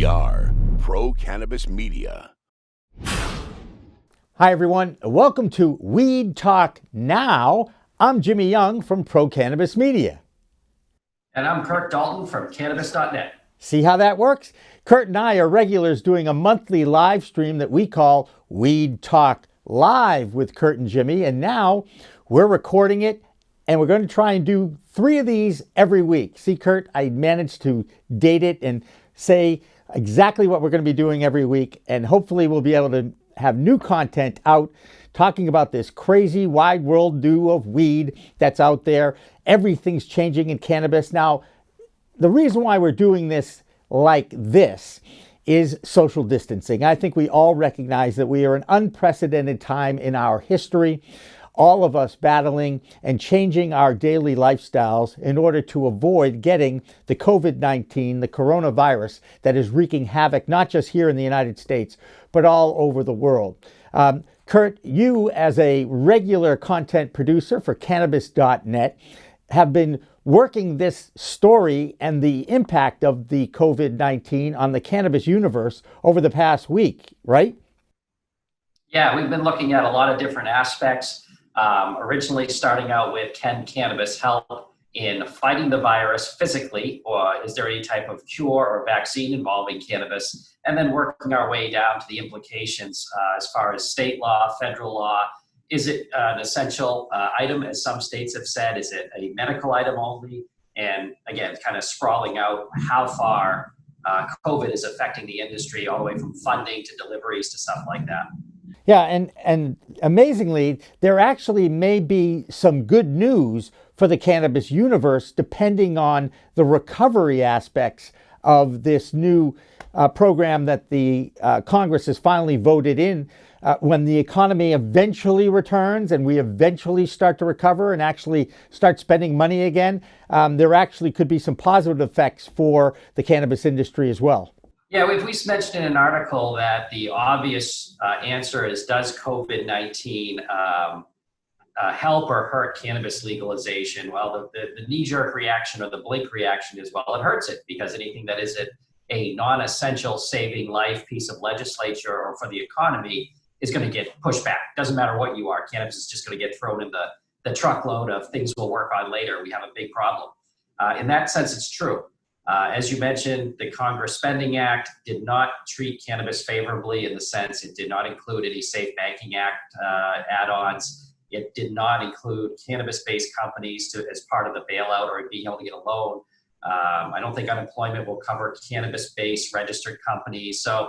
We are Pro Cannabis Media. Hi, everyone. Welcome to Weed Talk Now. I'm Jimmy Young from Pro Cannabis Media. And I'm Curt Dalton from cannabis.net. See how that works? Curt and I are regulars doing a monthly live stream that we call Weed Talk Live with Curt and Jimmy. And now we're recording it, and we're going to try and do 3 of these every week. See, Curt, I managed to date it and say exactly what we're going to be doing every week. And hopefully we'll be able to have new content out talking about this crazy wide world view of weed that's out there. Everything's changing in cannabis. Now, the reason why we're doing this like this is social distancing. I think we all recognize that we are in unprecedented time in our history, all of us battling and changing our daily lifestyles in order to avoid getting the COVID-19, the coronavirus that is wreaking havoc, not just here in the United States, but all over the world. Curt, you as a regular content producer for cannabis.net have been working this story and the impact of the COVID-19 on the cannabis universe over the past week, right? Yeah, we've been looking at a lot of different aspects. Originally starting out with, can cannabis help in fighting the virus physically, or is there any type of cure or vaccine involving cannabis? And then working our way down to the implications as far as state law, federal law. Is it an essential item, as some states have said? Is it a medical item only? And again, kind of sprawling out how far COVID is affecting the industry, all the way from funding to deliveries to stuff like that. Yeah, and amazingly, there actually may be some good news for the cannabis universe depending on the recovery aspects of this new program that the Congress has finally voted in. When the economy eventually returns and we eventually start to recover and actually start spending money again, there actually could be some positive effects for the cannabis industry as well. Yeah, we mentioned in an article that the obvious answer is, does COVID-19 help or hurt cannabis legalization? Well, the knee-jerk reaction or the blink reaction is, well, it hurts it, because anything that is a non-essential saving life piece of legislature or for the economy is going to get pushed back. Doesn't matter what you are. Cannabis is just going to get thrown in the truckload of things we'll work on later. We have a big problem. In that sense, it's true. As you mentioned, the Congress Spending Act did not treat cannabis favorably, in the sense it did not include any Safe Banking Act add-ons. It did not include cannabis-based companies as part of the bailout or being able to get a loan. I don't think unemployment will cover cannabis-based registered companies. So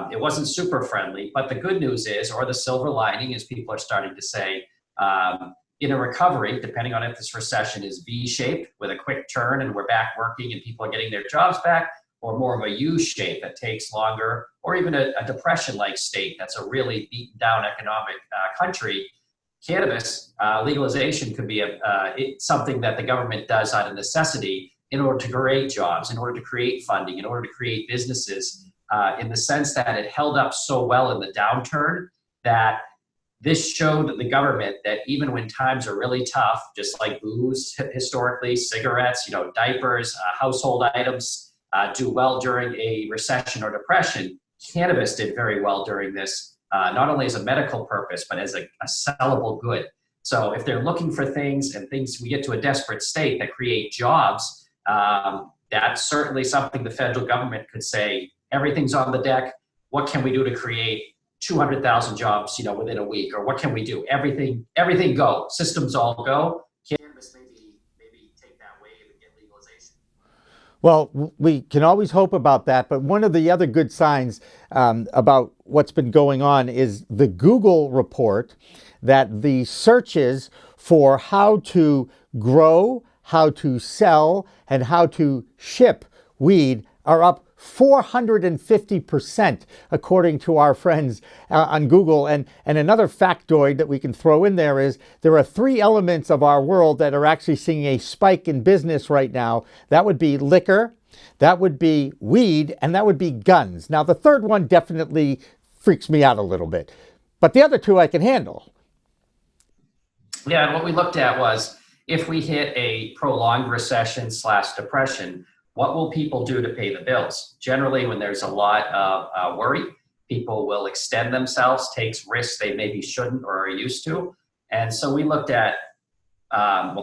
it wasn't super friendly. But the good news is, or the silver lining, is people are starting to say, in a recovery, depending on if this recession is V-shaped with a quick turn and we're back working and people are getting their jobs back, or more of a U-shape that takes longer, or even a depression-like state that's a really beaten down economic country, cannabis legalization could be something that the government does out of necessity in order to create jobs, in order to create funding, in order to create businesses, in the sense that it held up so well in the downturn that this showed the government that even when times are really tough, just like booze historically, cigarettes, diapers, household items do well during a recession or depression, cannabis did very well during this, not only as a medical purpose, but as a sellable good. So if they're looking for things we get to a desperate state that create jobs, that's certainly something the federal government could say, everything's on the deck. What can we do to create 200,000 jobs, within a week? Or what can we do? Everything go. Systems all go. Cannabis maybe take that wave and get legalization. Well, we can always hope about that. But one of the other good signs about what's been going on is the Google report that the searches for how to grow, how to sell, and how to ship weed are up 450%, according to our friends on Google. And another factoid that we can throw in there is there are 3 elements of our world that are actually seeing a spike in business right now. That would be liquor, that would be weed, and that would be guns. Now, the third one definitely freaks me out a little bit, but the other 2 I can handle. Yeah, and what we looked at was, if we hit a prolonged recession /depression, what will people do to pay the bills? Generally, when there's a lot of worry, people will extend themselves, takes risks they maybe shouldn't or are used to. And so we looked at,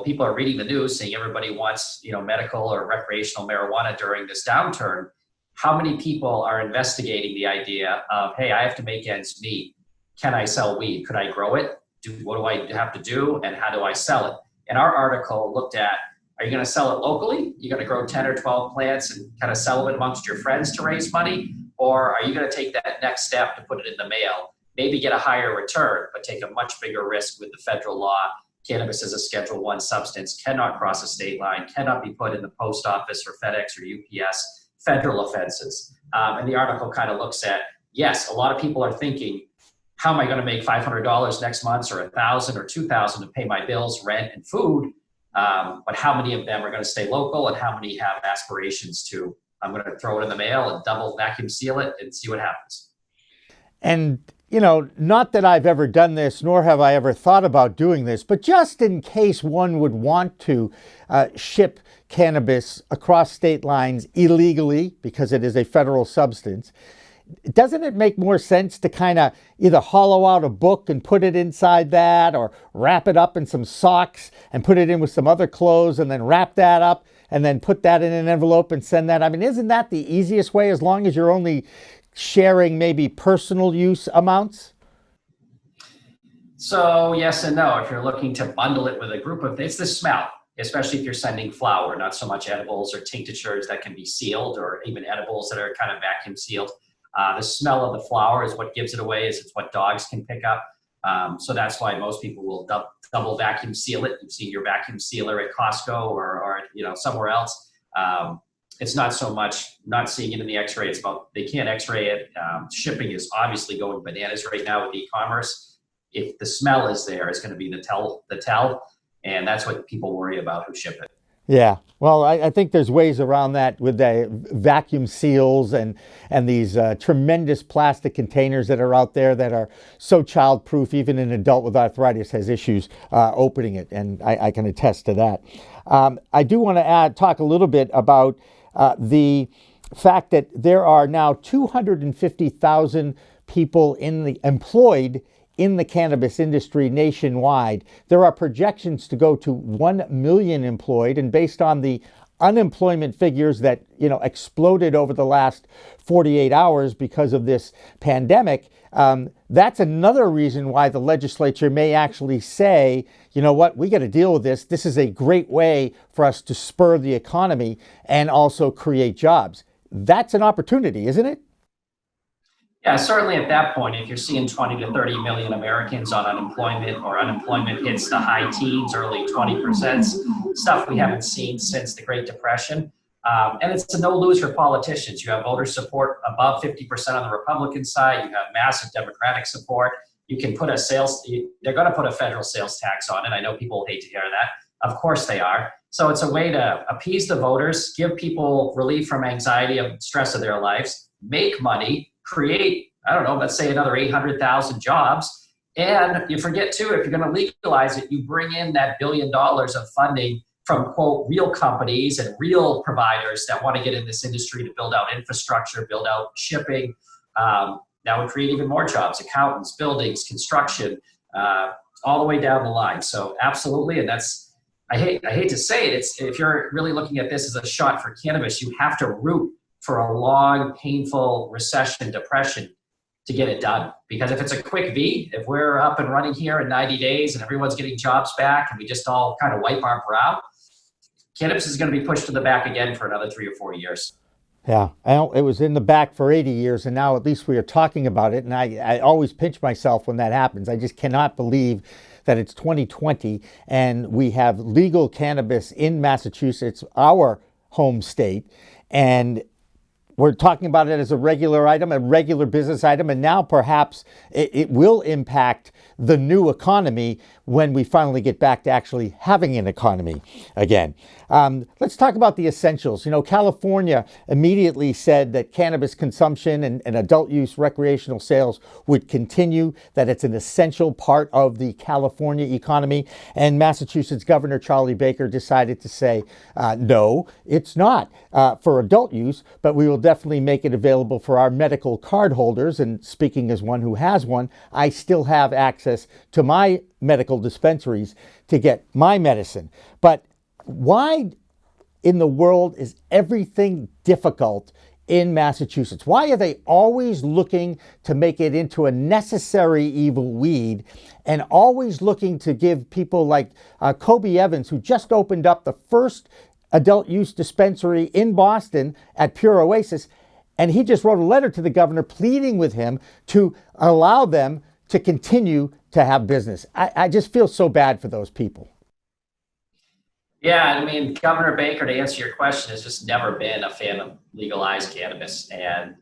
people are reading the news saying everybody wants, medical or recreational marijuana during this downturn. How many people are investigating the idea of, hey, I have to make ends meet. Can I sell weed? Could I grow it? What do I have to do? And how do I sell it? And our article looked at, are you going to sell it locally? You're going to grow 10 or 12 plants and kind of sell them amongst your friends to raise money? Or are you going to take that next step to put it in the mail, maybe get a higher return, but take a much bigger risk with the federal law? Cannabis is a Schedule I substance, cannot cross a state line, cannot be put in the post office or FedEx or UPS, federal offenses. And the article kind of looks at, yes, a lot of people are thinking, how am I going to make $500 next month or $1,000 or $2,000 to pay my bills, rent, and food? But how many of them are going to stay local, and how many have aspirations to, I'm going to throw it in the mail and double vacuum seal it and see what happens. And, not that I've ever done this, nor have I ever thought about doing this, but just in case one would want to ship cannabis across state lines illegally, because it is a federal substance, doesn't it make more sense to kind of either hollow out a book and put it inside that, or wrap it up in some socks and put it in with some other clothes and then wrap that up and then put that in an envelope and send that? I mean, isn't that the easiest way, as long as you're only sharing maybe personal use amounts? So yes and no. If you're looking to bundle it with a group of, it's the smell, especially if you're sending flour, not so much edibles or tinctures that can be sealed, or even edibles that are kind of vacuum sealed. The smell of the flower is what gives it away, is it's what dogs can pick up. So that's why most people will double vacuum seal it. You've seen your vacuum sealer at Costco or somewhere else. It's not so much not seeing it in the x-ray. It's about, they can't x-ray it. Shipping is obviously going bananas right now with e-commerce. If the smell is there, it's going to be the tell. And that's what people worry about who ship it. Yeah, well, I think there's ways around that with the vacuum seals and these tremendous plastic containers that are out there that are so childproof. Even an adult with arthritis has issues opening it, and I can attest to that. I do want to talk a little bit about the fact that there are now 250,000 people employed in the cannabis industry nationwide. There are projections to go to 1 million employed, and based on the unemployment figures that exploded over the last 48 hours because of this pandemic, that's another reason why the legislature may actually say, you know what, we got to deal with this. This is a great way for us to spur the economy and also create jobs. That's an opportunity, isn't it? Yeah, certainly at that point, if you're seeing 20 to 30 million Americans on unemployment, or unemployment hits the high teens, early 20%, stuff we haven't seen since the Great Depression. And it's a no-lose for politicians. You have voter support above 50% on the Republican side. You have massive Democratic support. You can put they're going to put a federal sales tax on it. I know people hate to hear that. Of course they are. So it's a way to appease the voters, give people relief from anxiety and stress of their lives, make money, create, let's say another 800,000 jobs. And you forget too, if you're going to legalize it, you bring in that $1 billion of funding from, quote, real companies and real providers that want to get in this industry to build out infrastructure, build out shipping. That would create even more jobs, accountants, buildings, construction, all the way down the line. So absolutely. And that's, I hate to say it, if you're really looking at this as a shot for cannabis, you have to root for a long, painful recession, depression to get it done. Because if it's a quick V, if we're up and running here in 90 days and everyone's getting jobs back and we just all kind of wipe our brow, cannabis is going to be pushed to the back again for another 3 or 4 years. Yeah, it was in the back for 80 years, and now at least we are talking about it. And I always pinch myself when that happens. I just cannot believe that it's 2020 and we have legal cannabis in Massachusetts, our home state, and we're talking about it as a regular item, a regular business item, and now perhaps it will impact the new economy when we finally get back to actually having an economy again. Let's talk about the essentials. California immediately said that cannabis consumption and adult use recreational sales would continue, that it's an essential part of the California economy. And Massachusetts Governor Charlie Baker decided to say, no, it's not for adult use, but we will definitely make it available for our medical card holders. And speaking as one who has one, I still have access to my medical dispensaries to get my medicine. But why in the world is everything difficult in Massachusetts? Why are they always looking to make it into a necessary evil weed and always looking to give people like Kobe Evans, who just opened up the first adult use dispensary in Boston at Pure Oasis, and he just wrote a letter to the governor pleading with him to allow them to continue to have business. I just feel so bad for those people. Yeah, I mean, Governor Baker, to answer your question, has just never been a fan of legalized cannabis. And,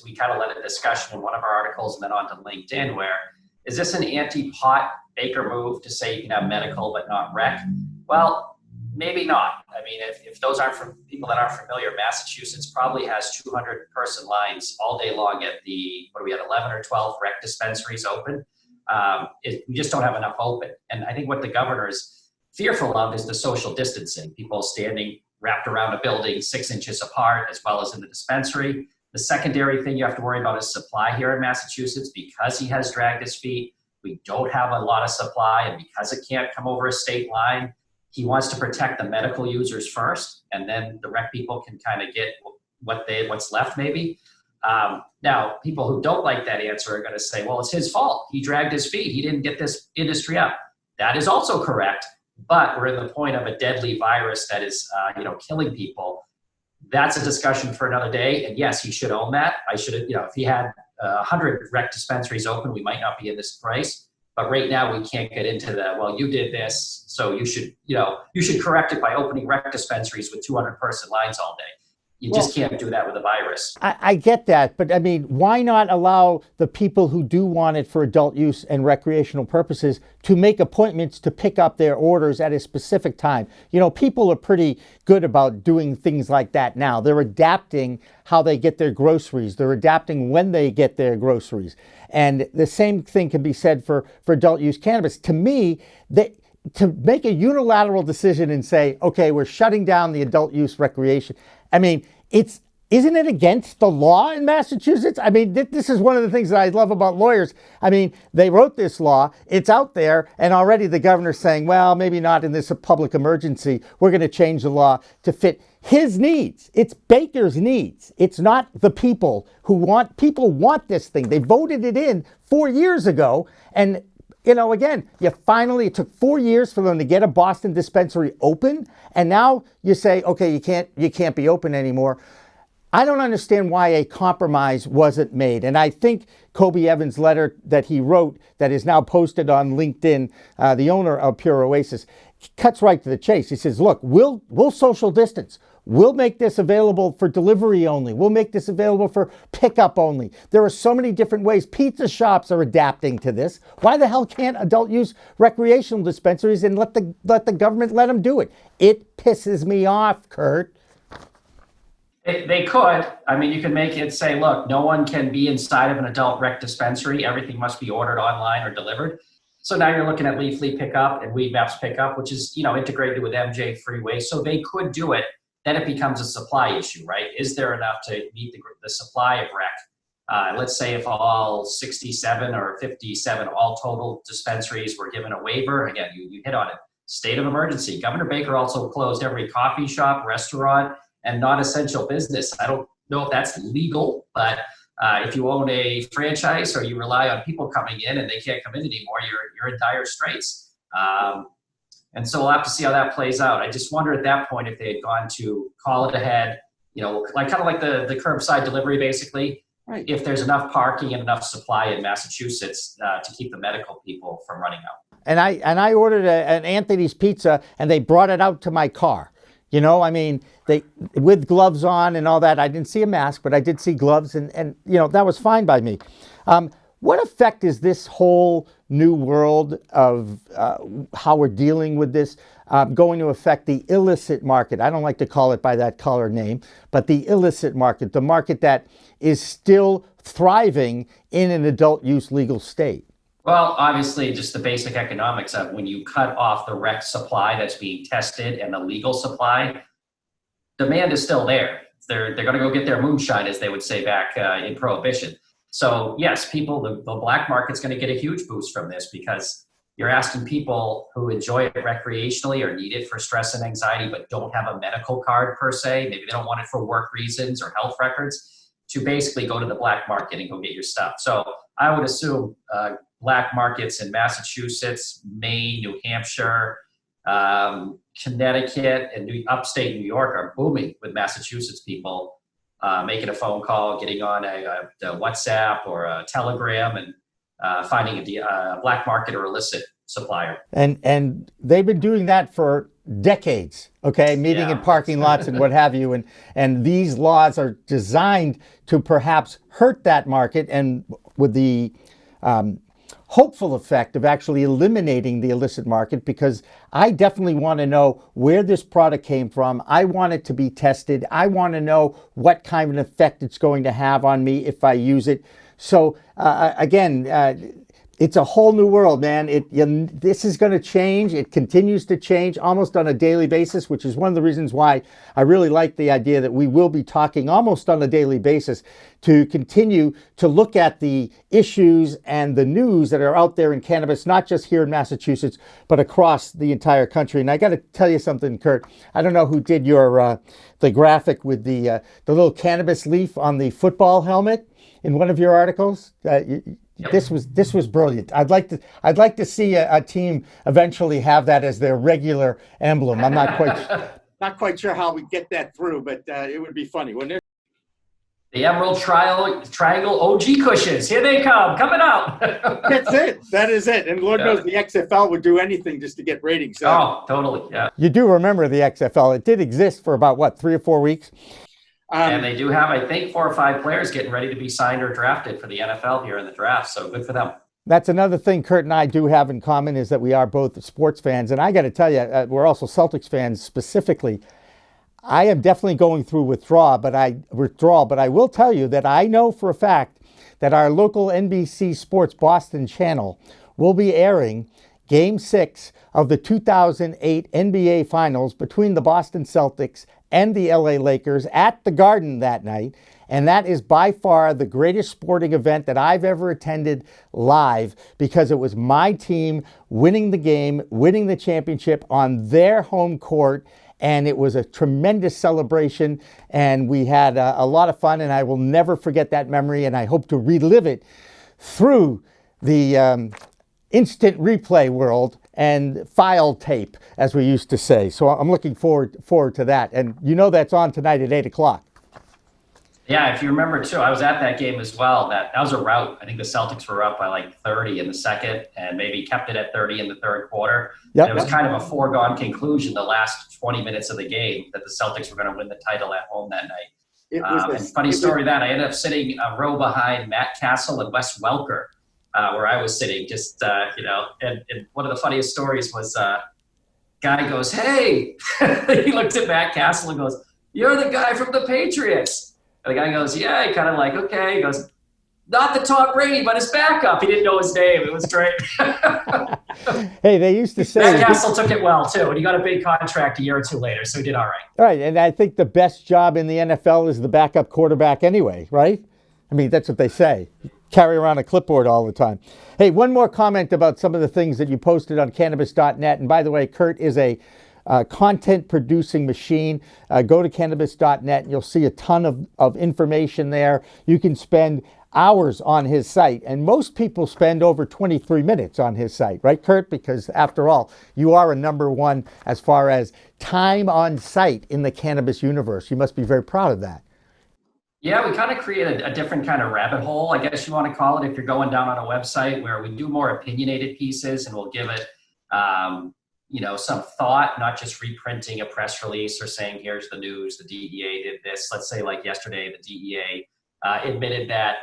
we kind of led a discussion in one of our articles and then on to LinkedIn where, is this an anti-pot Baker move to say you can have medical but not rec? Well, maybe not. I mean, if those aren't from people that aren't familiar, Massachusetts probably has 200-person lines all day long at the, 11 or 12 rec dispensaries open. We just don't have enough open. And I think what the governor is fearful of is the social distancing, people standing wrapped around a building 6 inches apart, as well as in the dispensary. The secondary thing you have to worry about is supply here in Massachusetts. Because he has dragged his feet, we don't have a lot of supply, and because it can't come over a state line, he wants to protect the medical users first, and then the rec people can kind of get what's left maybe. Now, people who don't like that answer are going to say, well, it's his fault. He dragged his feet. He didn't get this industry up. That is also correct. But we're in the point of a deadly virus that is, killing people. That's a discussion for another day. And yes, he should own that. I should have, if he had 100 rec dispensaries open, we might not be in this price. But right now we can't get into the, well, you did this, so you should correct it by opening rec dispensaries with 200-person lines all day. You just can't do that with a virus. I get that, but I mean, why not allow the people who do want it for adult use and recreational purposes to make appointments to pick up their orders at a specific time? People are pretty good about doing things like that now. They're adapting how they get their groceries. They're adapting when they get their groceries. And the same thing can be said for adult use cannabis. To me, to make a unilateral decision and say, okay, we're shutting down the adult use recreation. I mean, isn't it against the law in Massachusetts? I mean, this is one of the things that I love about lawyers. I mean, they wrote this law, it's out there, and already the governor's saying, well, maybe not in this public emergency. We're going to change the law to fit his needs. It's Baker's needs. It's not the people people want this thing. They voted it in 4 years ago, and again, it took 4 years for them to get a Boston dispensary open, and now you say, okay, you can't be open anymore. I don't understand why a compromise wasn't made. And I think Kobe Evans' letter that he wrote that is now posted on LinkedIn, the owner of Pure Oasis, cuts right to the chase. He says, look, we'll social distance. We'll make this available for delivery only. We'll make this available for pickup only. There are so many different ways. Pizza shops are adapting to this. Why the hell can't adult use recreational dispensaries and let the government let them do it? It pisses me off, Curt. They could. I mean, you can make it say, look, no one can be inside of an adult rec dispensary. Everything must be ordered online or delivered. So now you're looking at Leafly pickup and Weed Maps pickup, which is, integrated with MJ Freeway. So they could do it. Then it becomes a supply issue, right? Is there enough to meet the supply of rec? Let's say if all 67 or 57, all total dispensaries were given a waiver. Again, you hit on it. State of emergency. Governor Baker also closed every coffee shop, restaurant, and non-essential business. I don't know if that's legal, but if you own a franchise or you rely on people coming in and they can't come in anymore, you're in dire straits. And so we'll have to see how that plays out. I just wonder at that point if they had gone to call it ahead, kind of like the curbside delivery, basically. Right. If there's enough parking and enough supply in Massachusetts to keep the medical people from running out. And I ordered an Anthony's pizza and they brought it out to my car. They with gloves on and all that. I didn't see a mask, but I did see gloves, and that was fine by me. What effect is this whole new world of how we're dealing with this going to affect the illicit market? I don't like to call it by that color name, but the illicit market, the market that is still thriving in an adult use legal state. Well, obviously, just the basic economics of when you cut off the rec supply that's being tested and the legal supply, demand is still there. They're going to go get their moonshine, as they would say back in Prohibition. So yes, the black market's going to get a huge boost from this, because you're asking people who enjoy it recreationally or need it for stress and anxiety, but don't have a medical card per se, maybe they don't want it for work reasons or health records, to basically go to the black market and go get your stuff. So I would assume black markets in Massachusetts, Maine, New Hampshire, Connecticut, and upstate New York are booming with Massachusetts people making a phone call, getting on a WhatsApp or a Telegram, and finding a black market or illicit supplier. And they've been doing that for decades, okay? Meeting in parking lots and what have you. And these laws are designed to perhaps hurt that market, and with the hopeful effect of actually eliminating the illicit market, because I definitely want to know where this product came from. I want it to be tested. I want to know what kind of effect it's going to have on me if I use it. So again, it's a whole new world, man. This is going to change. It continues to change almost on a daily basis, which is one of the reasons why I really like the idea that we will be talking almost on a daily basis to continue to look at the issues and the news that are out there in cannabis, not just here in Massachusetts, but across the entire country. And I got to tell you something, Curt. I don't know who did your the graphic with the little cannabis leaf on the football helmet in one of your articles. This was brilliant. I'd like to see a team eventually have that as their regular emblem. I'm not quite sure how we get that through, but it would be funny, wouldn't it? The Emerald Triangle OG cushions. Here they come, coming out. That's it. That is it. And Lord knows the XFL would do anything just to get ratings. Oh, totally. Yeah. You do remember the XFL. It did exist for about, what, 3 or 4 weeks? And they do have, I think, 4 or 5 players getting ready to be signed or drafted for the NFL here in the draft. So good for them. That's another thing Curt and I do have in common, is that we are both sports fans. And I got to tell you, we're also Celtics fans specifically. I am definitely going through withdrawal, but I will tell you that I know for a fact that our local NBC Sports Boston channel will be airing Game 6 of the 2008 NBA Finals between the Boston Celtics and the LA Lakers at the Garden that night. And that is by far the greatest sporting event that I've ever attended live, because it was my team winning the game, winning the championship on their home court. And it was a tremendous celebration, and we had a lot of fun, and I will never forget that memory, and I hope to relive it through the instant replay world and file tape, as we used to say. So I'm looking forward to that. And you know that's on tonight at 8 o'clock. Yeah, if you remember too, I was at that game as well. That was a rout. I think the Celtics were up by like 30 in the second, and maybe kept it at 30 in the third quarter. Yep. It was kind of a foregone conclusion the last 20 minutes of the game that the Celtics were going to win the title at home that night. And funny story that I ended up sitting a row behind Matt Castle and Wes Welker, where I was sitting. Just and one of the funniest stories was guy goes, "Hey," he looked at Matt Castle and goes, "You're the guy from the Patriots." And the guy goes, "Yeah," he kind of like, "Okay." He goes, "Not the Tom Brady, but his backup." He didn't know his name. It was great. Hey, they used to say... Matt Castle took it well, too, and he got a big contract a year or 2 later, so he did all right. All right, and I think the best job in the NFL is the backup quarterback anyway, right? I mean, that's what they say. Carry around a clipboard all the time. Hey, one more comment about some of the things that you posted on cannabis.net. And by the way, Curt is a content producing machine. Go to cannabis.net and you'll see a ton of information there. You can spend hours on his site, and most people spend over 23 minutes on his site, right, Curt? Because after all, you are a #1 as far as time on site in the cannabis universe. You must be very proud of that. Yeah, we kind of created a different kind of rabbit hole, I guess you want to call it, if you're going down on a website, where we do more opinionated pieces, and we'll give it some thought, not just reprinting a press release or saying, here's the news, the DEA did this. Let's say like yesterday, the DEA admitted that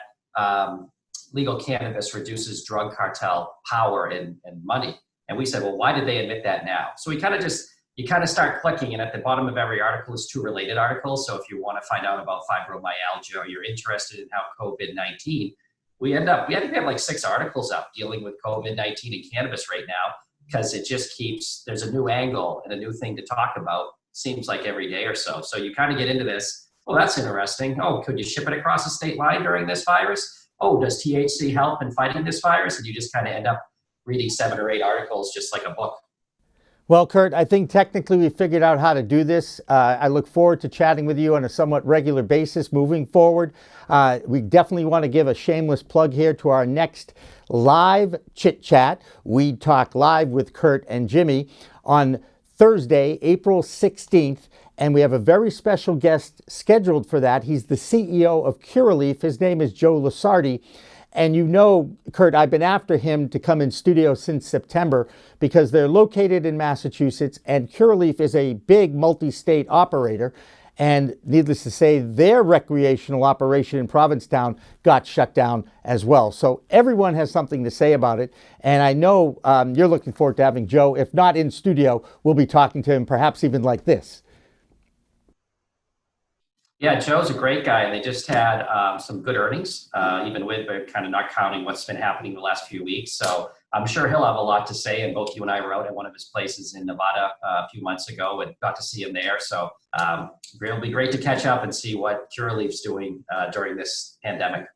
legal cannabis reduces drug cartel power and money. And we said, well, why did they admit that now? So you kind of start clicking, and at the bottom of every article is 2 related articles. So if you want to find out about fibromyalgia, or you're interested in how COVID-19, we have like 6 articles up dealing with COVID-19 and cannabis right now, because it just there's a new angle and a new thing to talk about, seems like every day or so. So you kind of get into this. Well, that's interesting. Oh, could you ship it across the state line during this virus? Oh, does THC help in fighting this virus? And you just kind of end up reading 7 or 8 articles, just like a book. Well, Curt, I think technically we figured out how to do this. I look forward to chatting with you on a somewhat regular basis moving forward. We definitely want to give a shameless plug here to our next live chit chat. We talk live with Curt and Jimmy on Thursday, April 16th. And we have a very special guest scheduled for that. He's the CEO of Curaleaf. His name is Joe Lusardi. And you know, Curt, I've been after him to come in studio since September because they're located in Massachusetts, and Curaleaf is a big multi-state operator. And needless to say, their recreational operation in Provincetown got shut down as well. So everyone has something to say about it. And I know you're looking forward to having Joe. If not in studio, we'll be talking to him perhaps even like this. Yeah, Joe's a great guy, and they just had some good earnings, even with kind of not counting what's been happening the last few weeks. So I'm sure he'll have a lot to say. And both you and I were out at one of his places in Nevada a few months ago and got to see him there. So it'll be great to catch up and see what Curaleaf's doing during this pandemic.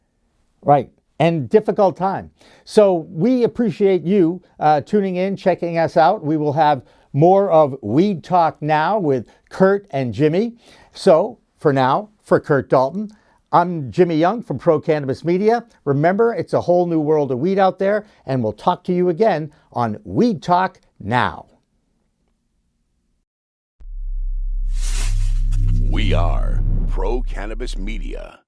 Right. And difficult time. So we appreciate you tuning in, checking us out. We will have more of Weed Talk Now with Curt and Jimmy. So for now, for Curt Dalton, I'm Jimmy Young from Pro Cannabis Media. Remember, it's a whole new world of weed out there, and we'll talk to you again on Weed Talk Now. We are Pro Cannabis Media.